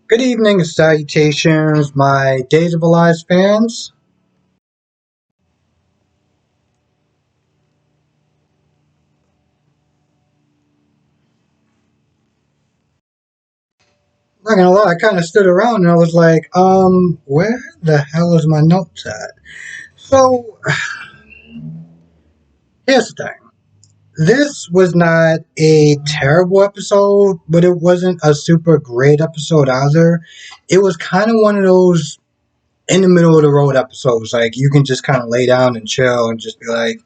Good evening, salutations, my Days of Alive fans. Not gonna lie, I kind of stood around and I was like, where the hell is my notes at? So, here's the thing. This was not a terrible episode, but it wasn't a super great episode either. It was kind of one of those in the middle of the road episodes. Like, you can just kind of lay down and chill and just be like,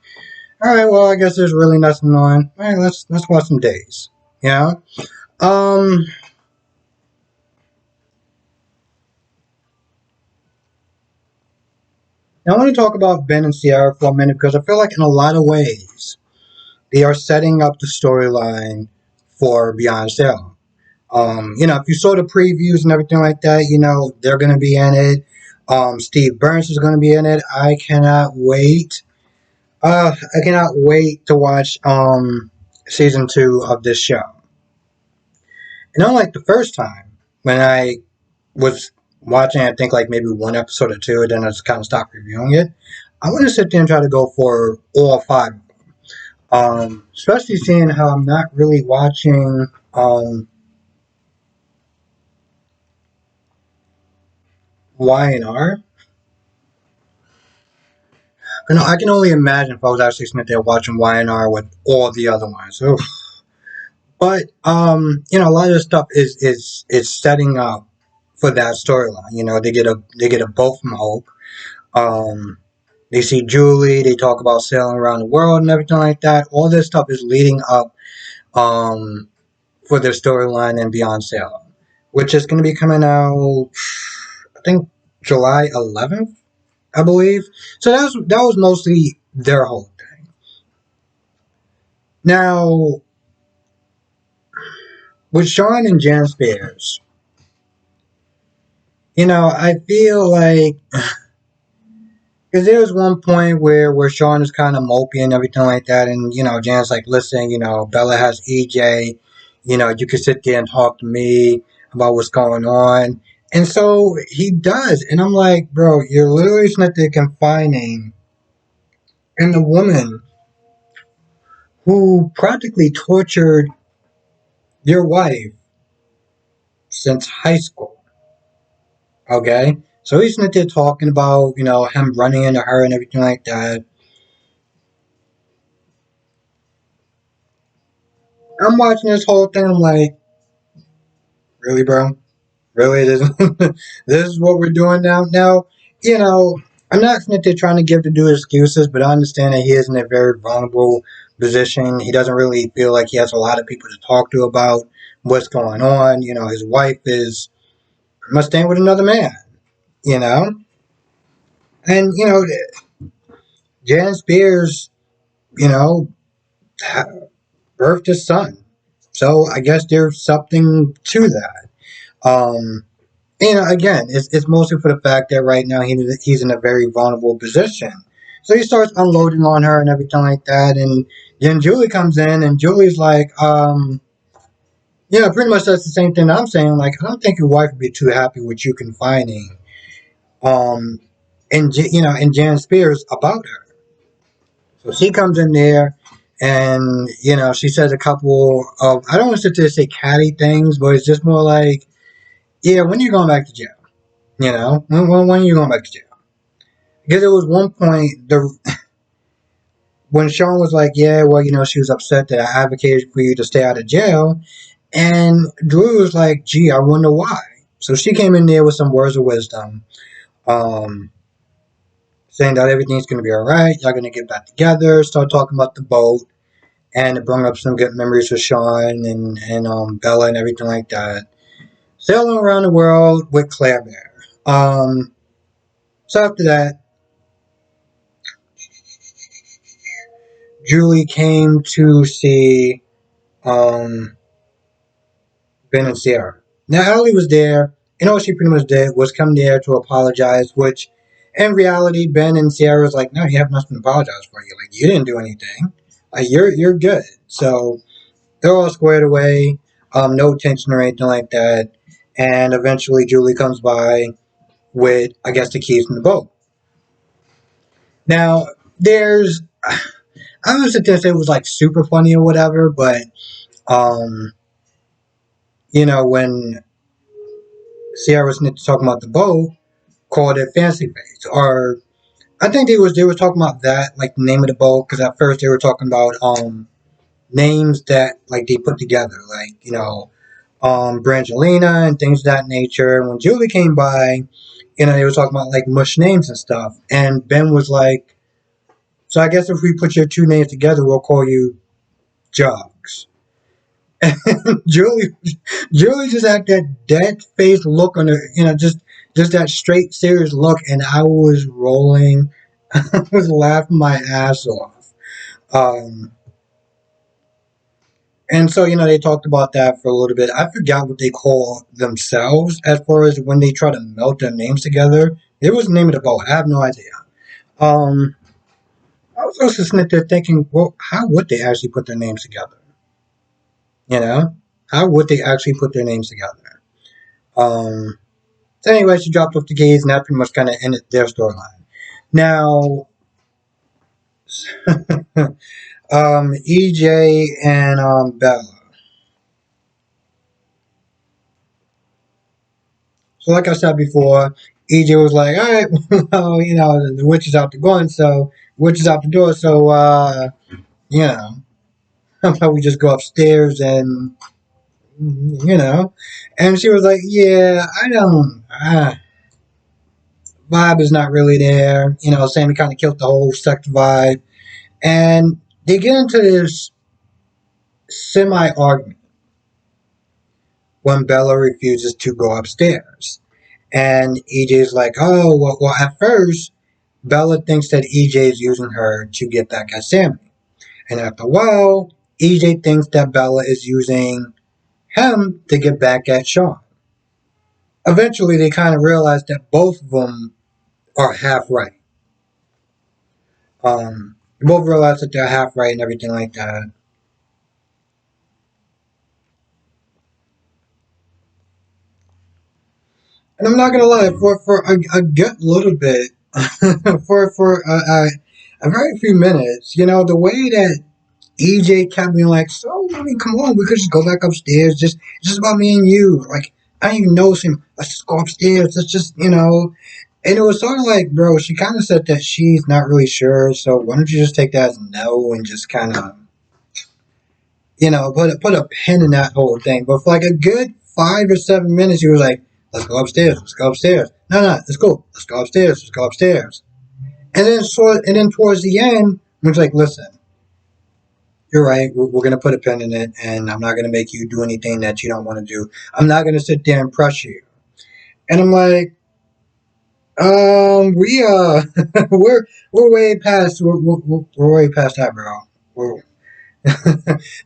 alright, well, I guess there's really nothing on. Alright, let's watch some days. You know? Um, Now, I want to talk about Ben and Sierra for a minute because I feel like in a lot of ways they are setting up the storyline for Beyond Salem. If you saw the previews and everything like that, they're going to be in it. Steve Burns is going to be in it. I cannot wait. I cannot wait to watch season 2 of this show. And unlike the first time when I was watching, I think like maybe one episode or two, and then I just kind of stopped reviewing it. I want to sit there and try to go for all five. Especially seeing how I'm not really watching Y&R. I can only imagine if I was actually sitting there watching Y&R with all the other ones. Oof. But a lot of this stuff is setting up for that storyline. They get a boat from Hope. Um, They see Julie. They talk about sailing around the world and everything like that. All this stuff is leading up um, for their storyline and Beyond Salem, which is going to be coming out, I think, July 11th, I believe. So that was mostly their whole thing. Now, with Sean and Jan Spears, I feel like because there was one point where Sean is kind of mopey and everything like that, and Jan's like, listen, Bella has EJ, you can sit there and talk to me about what's going on, and so he does, and I'm like, bro, you're literally sitting there confining and the woman who practically tortured your wife since high school, okay? So he's sitting there talking about him running into her and everything like that. I'm watching this whole thing. I'm like, really, bro? Really, this is what we're doing now. Now, you know, I'm not saying that they're trying to give the dude excuses, but I understand that he is in a very vulnerable position. He doesn't really feel like he has a lot of people to talk to about what's going on. His wife is must staying with another man. You know, and Jan Spears, you know, birthed his son, so I guess there's something to that. Um, again, it's mostly for the fact that right now he's in a very vulnerable position. So he starts unloading on her and everything like that, and then Julie comes in, and Julie's like, pretty much that's the same thing I'm saying. Like, I don't think your wife would be too happy with you confining, um, and Jan Spears about her. So she comes in there, and she says a couple of I don't want to sit there and say catty things, but it's just more like, yeah, when are you going back to jail? When are you going back to jail? Because there was one point when Sean was like, yeah, well, she was upset that I advocated for you to stay out of jail. And Drew was like, gee, I wonder why. So she came in there with some words of wisdom, um, saying that everything's going to be all right. Y'all going to get back together. Start talking about the boat. And it brought up some good memories with Sean and Bella and everything like that. Sailing around the world with Claire Bear. So after that, Julie came to see um, Ben and Sierra. Now, Allie was there, and all she pretty much did was come there to apologize, which in reality, Ben and Sierra was like, no, you have nothing to apologize for. You like, you didn't do anything. Like, you're good. So they're all squared away, no tension or anything like that. And eventually Julie comes by with, I guess, the keys from the boat. Now, there's, I don't sit there and say it was like super funny or whatever, but, um, when Sierra Smith was talking about the boat, called it Fancy Face, or I think they were talking about that, like the name of the boat, because at first they were talking about names that like they put together, like Brangelina and things of that nature. And when Julie came by, they were talking about like mush names and stuff, and Ben was like, "So I guess if we put your two names together, we'll call you Jugs." Julie, Julie just had that dead face look on her, just that straight serious look, and I was rolling, I was laughing my ass off. Um, and so they talked about that for a little bit. I forgot what they call themselves as far as when they try to melt their names together. It was the name of the boat. I have no idea. Um, I was also sitting there thinking, well, how would they actually put their names together? You know, how would they actually put their names together? Um, So anyway, she dropped off the keys, and that pretty much kind of ended their storyline. Now, EJ and Bella. So like I said before, EJ was like, "All right, well, the witch is out the gun, so witch is out the door, so you know, how about we just go upstairs and you know?" And she was like, "Yeah, I don't. Vibe is not really there. Sammy kind of killed the whole sex vibe." And they get into this semi argument when Bella refuses to go upstairs. And EJ's like, "Oh, well, at first, Bella thinks that EJ is using her to get back at Sammy. And after a while, EJ thinks that Bella is using him to get back at Sean. Eventually, they kind of realize that both of them are half right. They both realize that they're half right and everything like that. And I'm not gonna lie, for a good little bit, for a very few minutes, the way that EJ kept being like, "So I mean, come on, we could just go back upstairs. Just it's just about me and you. Like I don't even know him. Let's just go upstairs. Let's just And it was sort of like, bro, she kind of said that she's not really sure. So why don't you just take that as no and just kind of put a pin in that whole thing. But for like a good 5 or 7 minutes, he was like, "Let's go upstairs. Let's go upstairs. No, no, let's go. Let's go upstairs. Let's go upstairs." And then towards the end, he was like, "Listen, you're right. We're gonna put a pin in it, and I'm not gonna make you do anything that you don't want to do. I'm not gonna sit there and pressure you." And I'm like, we we're way past we're way past that, bro. We're,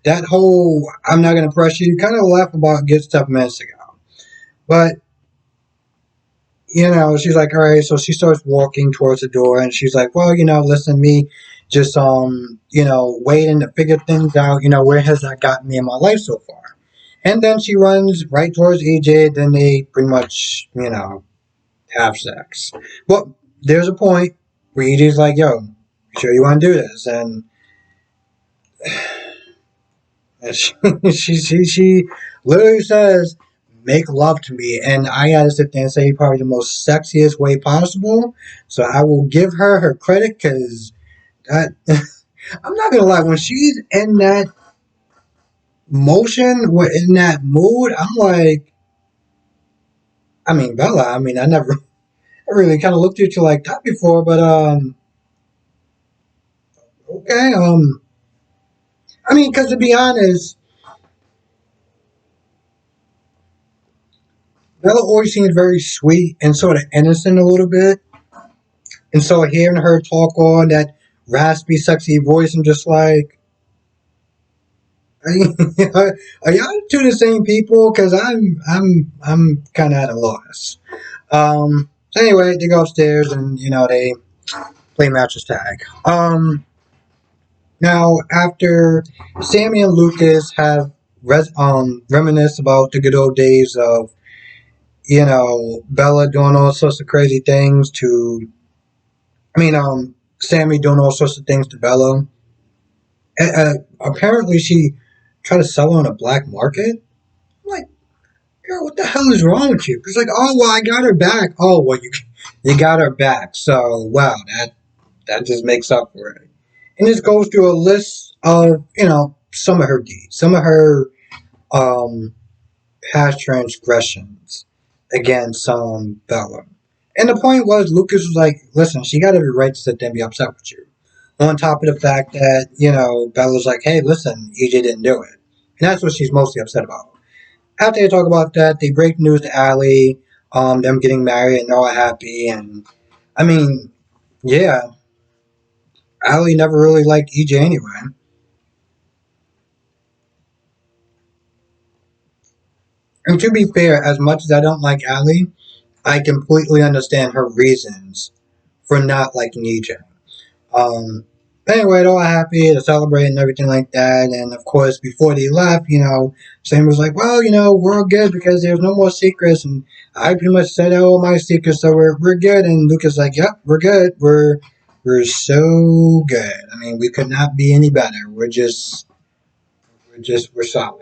that whole "I'm not gonna pressure you" kind of laugh about good stuff minutes ago. But she's like, "All right." So she starts walking towards the door, and she's like, "Well, listen, me just waiting to figure things out. Where has that gotten me in my life so far?" And then she runs right towards EJ. Then they pretty much have sex. But there's a point where EJ's like, "Yo, you sure you want to do this?" And she literally says, "Make love to me," and I gotta sit there and say probably the most sexiest way possible. So I will give her credit because that I'm not gonna lie, when she's in that motion, in that mood, I'm like, I mean, Bella. I mean, I really kind of looked at you like that before, but okay, I mean, because to be honest, Bella always seems very sweet and sort of innocent a little bit. And so hearing her talk on that raspy, sexy voice, I'm just like, are y'all two the same people? Because I'm kind of at a loss. So anyway, they go upstairs and they play mattress tag. Now after Sammy and Lucas have reminisce about the good old days of Bella doing all sorts of crazy things to, Sammy doing all sorts of things to Bella. Apparently, she tried to sell her on a black market. I'm like, girl, what the hell is wrong with you? It's like, oh well, I got her back. Oh well, you got her back. So wow, that just makes up for it. And this goes through a list of some of her deeds, some of her um past transgressions against Bella. And the point was, Lucas was like, listen, she got every right to sit there and be upset with you. On top of the fact that, Bella's like, hey, listen, EJ didn't do it. And that's what she's mostly upset about. After they talk about that, they break news to Allie, them getting married and they're all happy. And, I mean, yeah, Allie never really liked EJ anyway. And to be fair, as much as I don't like Allie, I completely understand her reasons for not liking EJ. Um, anyway, they're all happy to celebrate and everything like that. And of course, before they left, Sam was like, well, we're all good because there's no more secrets. And I pretty much said all my secrets, so we're good. And Luca's like, yep, we're good. We're so good. I mean, we could not be any better. We're solid.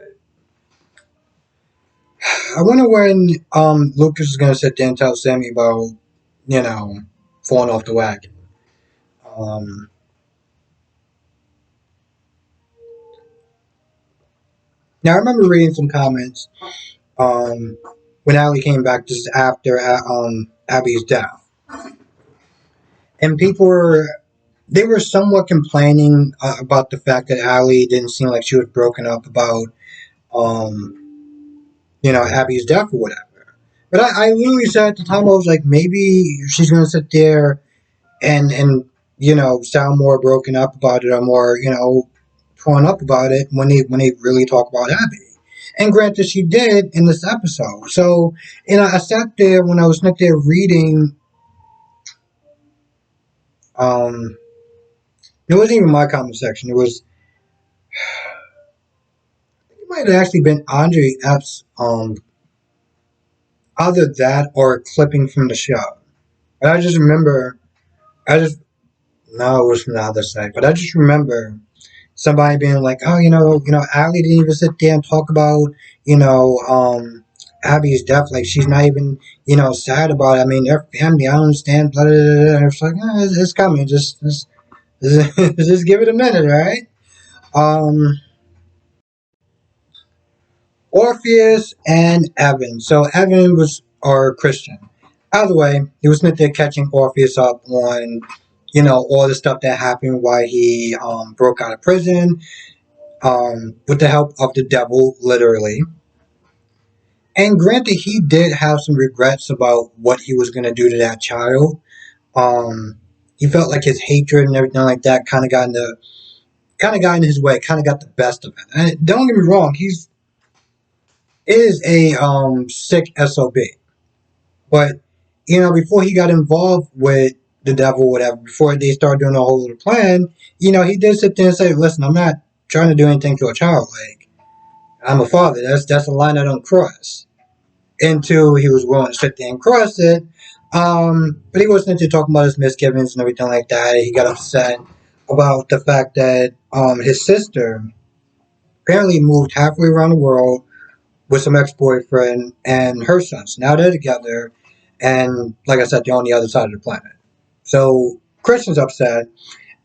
I wonder when Lucas is gonna sit there and tell Sammy about, you know, falling off the wagon. Um, Now I remember reading some comments um, when Allie came back just after Abby's death, and people were somewhat complaining about the fact that Allie didn't seem like she was broken up about um, Abby's death or whatever. But I literally said at the time, I was like, maybe she's gonna sit there and sound more broken up about it or more torn up about it when they really talk about Abby. And granted, she did in this episode. So I sat there when I was sitting there reading. Um, it wasn't even my comment section. It might have actually been Andre F's either that or a clipping from the show. And I just remember, I just no, it was from the other side, but I just remember somebody being like, "Oh, Allie didn't even sit there and talk about, you know, um, Abby's death. Like she's not even, sad about it. I mean, they're family. I don't understand." Blah, blah, blah, blah. And it's like, it's coming. Just give it a minute, all right? Um, Orpheus and Evan. So Evan was our Christian. Either way, he was sitting there catching Orpheus up on, all the stuff that happened while he broke out of prison with the help of the devil, literally. And granted, he did have some regrets about what he was going to do to that child. He felt like his hatred and everything like that kind of got in his way, kind of got the best of it. And don't get me wrong, he's is a sick sob. But before he got involved with the devil, whatever, before they started doing the whole little plan, he did sit there and say, "Listen, I'm not trying to do anything to a child. Like I'm a father. That's a line I don't cross." Until he was willing to sit there and cross it. But he wasn't into talking about his misgivings and everything like that. He got upset about the fact that his sister apparently moved halfway around the world with some ex-boyfriend and her sons. Now they're together, and like I said, they're on the other side of the planet. So Christian's upset,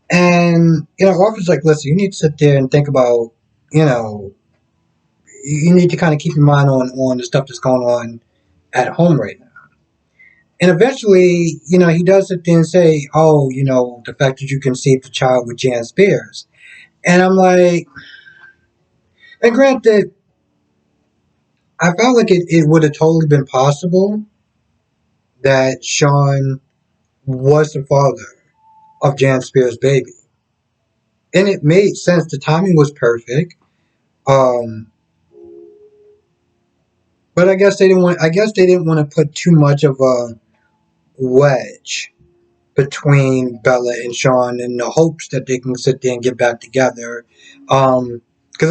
and Orphan's like, "Listen, you need to sit there and think about, you know, you need to kind of keep your mind on the stuff that's going on at home right now." And eventually, he does sit there and say, "Oh, the fact that you conceived a child with Jan Spears." And I'm like, and granted, I felt like it would have totally been possible that Sean was the father of Jan Spears' baby. And it made sense. The timing was perfect. Um, but I guess they didn't want to put too much of a wedge between Bella and Sean in the hopes that they can sit there and get back together. Because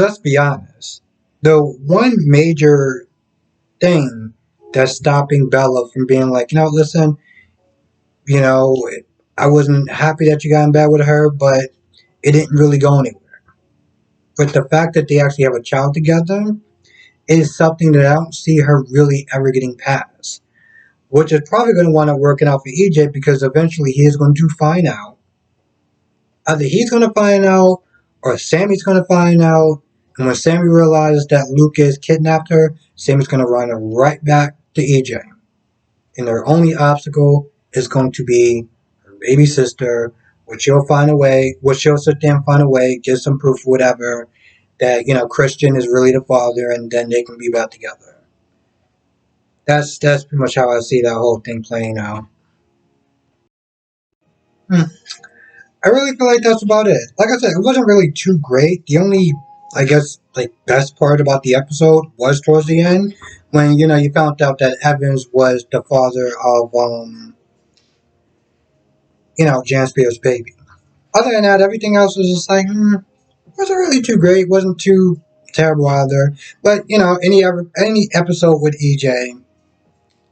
let's be honest, the one major thing that's stopping Bella from being like, listen, you know, I wasn't happy that you got in bed with her, but it didn't really go anywhere. But the fact that they actually have a child together is something that I don't see her really ever getting past. Which is probably going to wind up working out for EJ because eventually he is going to find out. Either he's going to find out or Sammy's going to find out. And when Sammy realizes that Lucas kidnapped her, Sammy's going to run her right back to EJ. And their only obstacle is going to be her baby sister, which she'll find a way, which she'll sit there and find a way, get some proof, whatever, that, Christian is really the father, and then they can be back together. That's pretty much how I see that whole thing playing out. Hmm. I really feel like that's about it. Like I said, it wasn't really too great. The only, I guess, like best part about the episode was towards the end when you found out that Evans was the father of Jan Spears' baby. Other than that, everything else was just like wasn't really too great. Wasn't too terrible either. But any episode with EJ,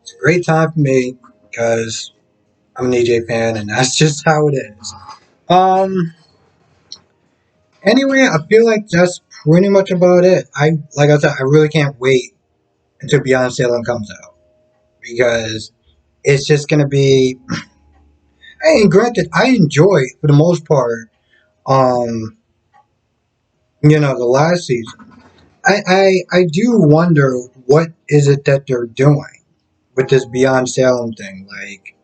it's a great time for me because I'm an EJ fan, and that's just how it is. Um. Anyway, I feel like that's pretty much about it. Like I said, I really can't wait until Beyond Salem comes out because it's just gonna be. And granted, I enjoy for the most part. Um, the last season. I do wonder what is it that they're doing with this Beyond Salem thing, like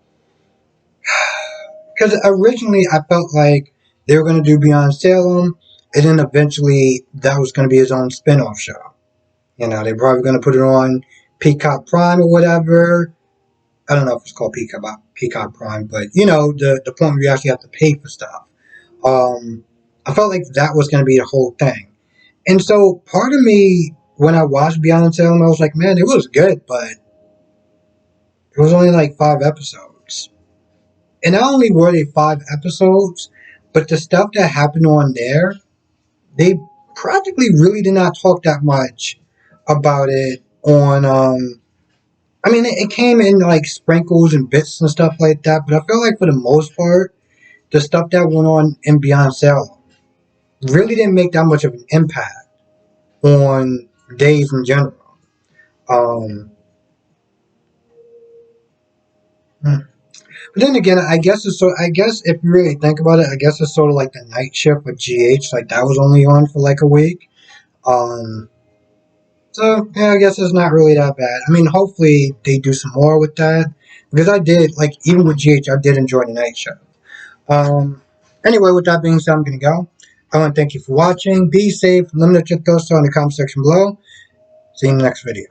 because originally I felt like they were gonna do Beyond Salem, and then eventually that was gonna be his own spin-off show. They're probably going to put it on Peacock Prime or whatever. I don't know if it's called Peacock Prime, but the point where you actually have to pay for stuff. I felt like that was going to be the whole thing. And so part of me, when I watched Beyond Salem, I was like, man, it was good, but it was only like 5 episodes. And not only were they 5 episodes, but the stuff that happened on there, they practically really did not talk that much about it on I mean it came in like sprinkles and bits and stuff like that, but I feel like for the most part the stuff that went on in Beyond Salem really didn't make that much of an impact on days in general. Um but then again, I guess if you really think about it, I guess it's sort of like the night shift with GH, like that was only on for like a week. Um So yeah, I guess it's not really that bad. I mean, hopefully they do some more with that because I did like even with GH, I did enjoy the night show. Um, anyway, with that being said, I'm gonna go. I want to thank you for watching. Be safe. Let me know your thoughts in the comment section below. See you in the next video.